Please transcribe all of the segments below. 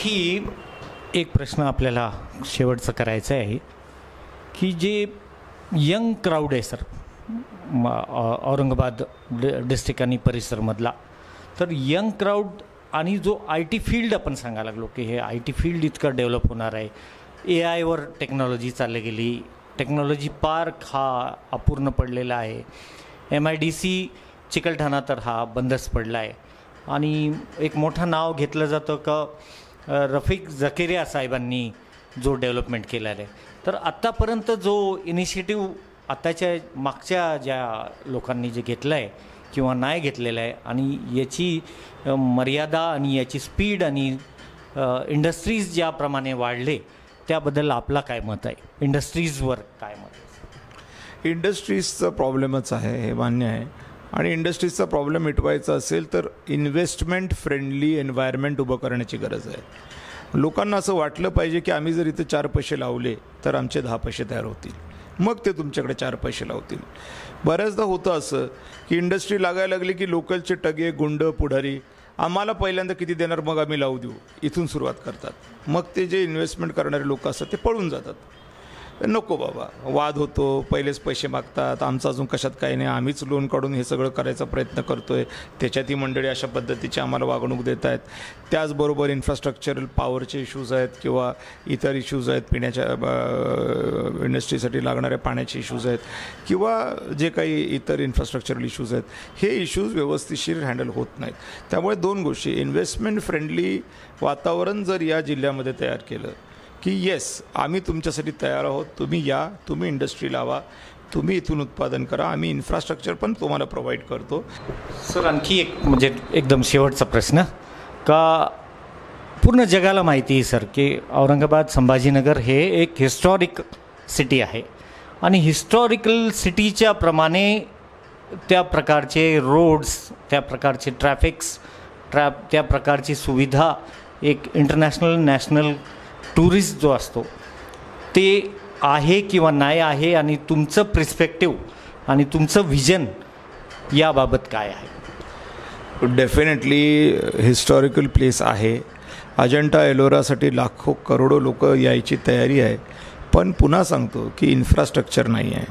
आणखी एक प्रश्न आपल्याला शेवटचा करायचा आहे की जे यंग क्राऊड आहे सर औरंगाबाद डिस्ट्रिक्ट आणि परिसरमधला, तर यंग क्राऊड आणि जो आय टी फील्ड आपण सांगायला लागलो की हे आय टी फील्ड इतकं डेव्हलप होणार आहे, ए आयवर टेक्नॉलॉजी चालली गेली, टेक्नॉलॉजी पार्क हा अपूर्ण पडलेला आहे, MIDC चिकलठाणा तर हा बंदच पडला आहे. आणि एक मोठं नाव घेतलं जातं का रफिक झकेरिया साहेबांनी जो डेव्हलपमेंट केलेला आहे. तर आत्तापर्यंत जो इनिशिएटिव्ह आत्ताच्या मागच्या ज्या लोकांनी जे घेतलं आहे किंवा नाही घेतलेलं आहे आणि याची मर्यादा आणि याची स्पीड आणि इंडस्ट्रीज ज्याप्रमाणे वाढले त्याबद्दल आपला काय मत आहे, इंडस्ट्रीजवर काय मत आहे? इंडस्ट्रीजचा प्रॉब्लेमच आहे हे मान्य आहे. आणि इंडस्ट्रीजचा प्रॉब्लेम मिटवायचा असेल तर इन्व्हेस्टमेंट फ्रेंडली एन्व्हायरमेंट उभं करण्याची गरज आहे. लोकांना असं वाटलं पाहिजे की आम्ही जर इथे 4 पैसे लावले तर आमचे 10 पैसे तयार होतील, मग ते तुमच्याकडे 4 पैसे लावतील. बऱ्याचदा होतं असं की इंडस्ट्री लागायला लागली की लोकलचे टगे गुंड पुढारी आम्हाला पहिल्यांदा किती देणार मग आम्ही लावू देऊ इथून सुरुवात करतात. मग ते जे इन्व्हेस्टमेंट करणारे लोक असतात ते पळून जातात. नको बाबा, वाद होतो, पहिलेच पैसे मागतात, आमचं अजून कशात काही नाही, आम्हीच लोन काढून हे सगळं करायचा प्रयत्न करतो आहे, त्याच्यात ही मंडळी अशा पद्धतीची आम्हाला वागणूक देत आहेत. त्याचबरोबर इन्फ्रास्ट्रक्चरल पॉवरचे इश्यूज आहेत किंवा इतर इश्यूज आहेत, पिण्याच्या इंडस्ट्रीसाठी लागणाऱ्या पाण्याचे इश्यूज आहेत किंवा जे काही इतर इन्फ्रास्ट्रक्चरल इश्यूज आहेत, हे इश्यूज व्यवस्थितशीर हँडल होत नाहीत. त्यामुळे 2 गोष्टी, इन्व्हेस्टमेंट फ्रेंडली वातावरण जर या जिल्ह्यामध्ये तयार केलं की येस आम्ही तुमच्यासाठी तयार आहोत, तुम्ही या, तुम्ही इंडस्ट्री लावा, तुम्ही इथून उत्पादन करा, आम्ही इन्फ्रास्ट्रक्चर पण तुम्हाला प्रोव्हाइड करतो. सर आणखी एक म्हणजे एकदम शेवटचा प्रश्न, का पूर्ण जगाला माहिती आहे सर की औरंगाबाद संभाजीनगर हे एक हिस्टॉरिक सिटी आहे आणि हिस्टॉरिकल सिटीच्या प्रमाणे त्या प्रकारचे रोड्स, त्या प्रकारचे त्या प्रकारची सुविधा एक इंटरनॅशनल नॅशनल टुरिस्ट जो असतो ते आहे किंवा नाही आहे, आणि तुमचं पर्स्पेक्टिव्ह आणि तुमचं विजन याबाबत काय आहे? डेफिनेटली हिस्टॉरिकल प्लेस आहे. अजंठा एलोरासाठी लाखो करोडो लोक यायची तयारी आहे. पण पुन्हा सांगतो की इन्फ्रास्ट्रक्चर नाही आहे.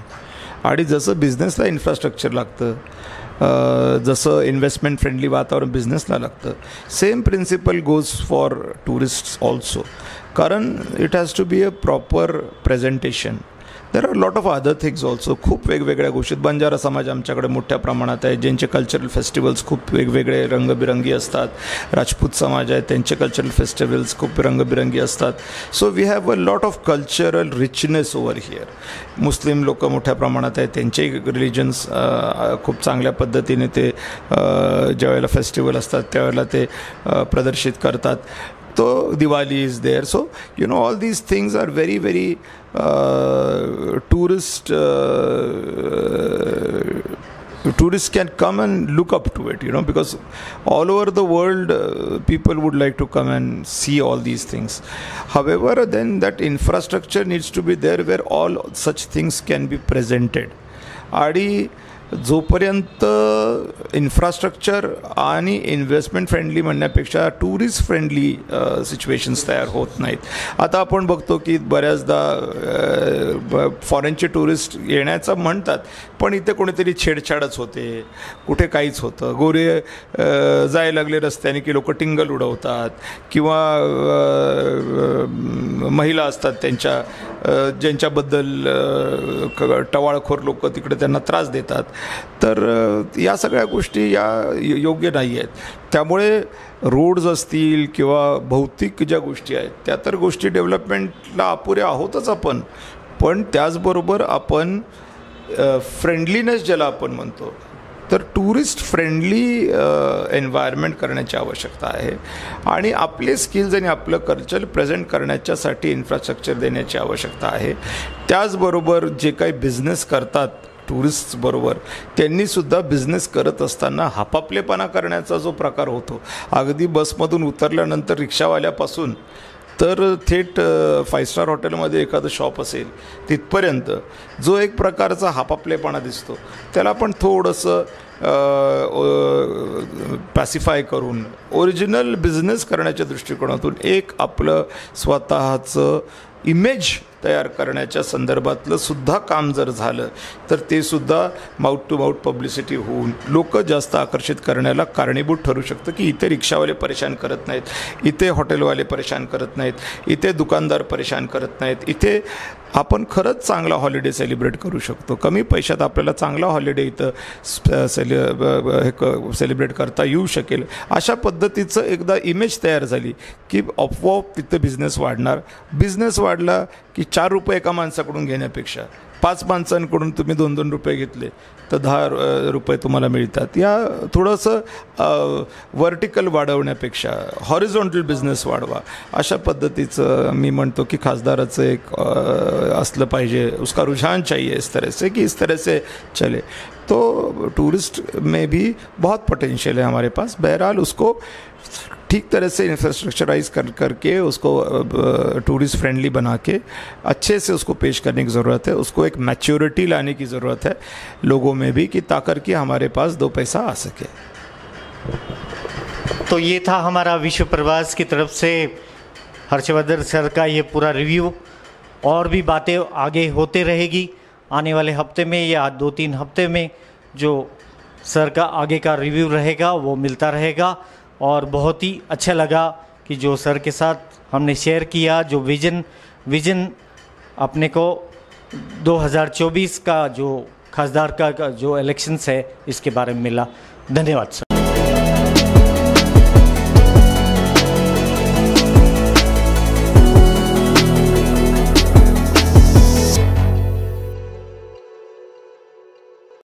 आणि जसं बिझनेसला इन्फ्रास्ट्रक्चर लागतं, जसं इन्व्हेस्टमेंट फ्रेंडली वातावरण बिझनेसला लागतं, same principle goes for tourists also. कारण it has to be a proper presentation. There are lot of other things also. खूप वेगवेगळ्या गोष्टीत बंजारा समाज आमच्याकडे मोठ्या प्रमाणात आहे, ज्यांचे कल्चरल फेस्टिवल्स खूप वेगवेगळे रंगबिरंगी असतात. राजपूत समाज आहे, त्यांचे कल्चरल फेस्टिवल्स खूप रंगबिरंगी असतात. So we have a lot of cultural richness over here. Muslim लोक मोठ्या प्रमाणात आहेत, त्यांचे रिलिजन्स खूप चांगल्या पद्धतीने ते ज्यावेळेला फेस्टिवल असतात त्यावेळेला ते प्रदर्शित करतात. तो Diwali is there. So you know all these things are very very tourists can come and look up to it, you know, because all over the world people would like to come and see all these things. However, then that infrastructure needs to be there where all such things can be presented. आणि जोपर्यंत infrastructure आणि investment friendly म्हणण्यापेक्षा tourist friendly situations तयार होत नाहीत. आता आपण बघतो की बऱ्याचदा फॉरेनचे टुरिस्ट येण्याचं म्हणतात, पण इथे कोणीतरी छेडछाडच होते, कुठे काहीच होतं. गोरे जायला लागले रस्त्याने की लोक टिंगल उडवतात किंवा महिला असतात ज्यांच्याबद्दल टवाळखोर लोक तिकडे त्यांना त्रास देतात. तर या सगळ्या गोष्टी योग्य नाही आहेत. त्यामुळे रोड्स असतील किंवा भौतिक ज्या गोष्टी आहेत त्या तर गोष्टी डेव्हलपमेंटला अपुऱ्या आहोतच आपण, पण त्याचबरोबर आपण फ्रेंडलीनेस ज्याला आपण म्हणतो तर टुरिस्ट फ्रेंडली एन्व्हायरमेंट करण्याची आवश्यकता आहे. आणि आपले स्किल्स आणि आपलं कल्चर प्रेझेंट करण्याच्यासाठी इन्फ्रास्ट्रक्चर देण्याची आवश्यकता आहे. त्याचबरोबर जे काही बिझनेस करतात टुरिस्टबरोबर त्यांनीसुद्धा बिझनेस करत असताना हापापलेपणा करण्याचा जो प्रकार होतो, अगदी बसमधून उतरल्यानंतर रिक्षावाल्यापासून तर थेट 5 स्टार हॉटेलमध्ये एखादं शॉप असेल तिथपर्यंत जो एक प्रकारचा हापापलेपणा दिसतो त्याला आपण थोडंसं पॅसिफाय करून ओरिजिनल बिझनेस करण्याच्या दृष्टिकोनातून एक आपलं स्वतःचं इमेज तयार करण्याच्या संदर्भातलं सुद्धा काम जर झालं तर ते सुद्धा माउथ टू माउथ पब्लिसिटी होऊन लोक जास्त आकर्षित करण्याला कारणीभूत ठरू शकतं की इथे रिक्षावाले परेशान करत नाहीत, इथे हॉटेलवाले परेशान करत नाहीत, इथे दुकानदार परेशान करत नाहीत, इथे आपण खरंच चांगला हॉलिडे सेलिब्रेट करू शकतो, कमी पैशात आपल्याला चांगला हॉलिडे इथं सेलिब्रेट करता येऊ शकेल. अशा पद्धतीचं एकदा इमेज तयार झाली की आपोआप तिथं बिझनेस वाढणार. बिझनेस वाढला की 4 रुपये एका माणसाकडून घेण्यापेक्षा 5 माणसांकडून तुम्ही 2-2 रुपये घेतले तर 10 रुपये तुम्हाला मिळतात. या थोडंसं व्हर्टिकल वाढवण्यापेक्षा हॉरिझॉन्टल बिझनेस वाढवा. अशा पद्धतीचं मी म्हणतो की खासदाराचं एक असलं पाहिजे. उसका रुझान चाहिए इस तरह से कि इस तरह से चले. तो टूरिस्ट में भी बहुत पोटेंशियल है हमारे पास. बहरहाल उसको ठीक तरह से इंफ्रास्ट्रक्चराइज करके उसको टूरिस्ट फ्रेंडली बना के अच्छे से उसको पेश करने की ज़रूरत है. उसको एक मैच्योरिटी लाने की ज़रूरत है लोगों में भी कि ताकर कि हमारे पास 2 पैसा आ सके. तो ये था हमारा विश्व प्रवास की तरफ से हर्षवर्धन सर का ये पूरा रिव्यू. और भी बातें आगे होते रहेगी आने वाले हफ्ते में या 2-3 हफ्ते में. जो सर का आगे का रिव्यू रहेगा वो मिलता रहेगा. और बहुत ही अच्छा लगा कि जो सर के साथ हमने शेयर किया, जो विज़न अपने को 2024 का जो खासदार का जो इलेक्शंस है इसके बारे में मिला. धन्यवाद सर.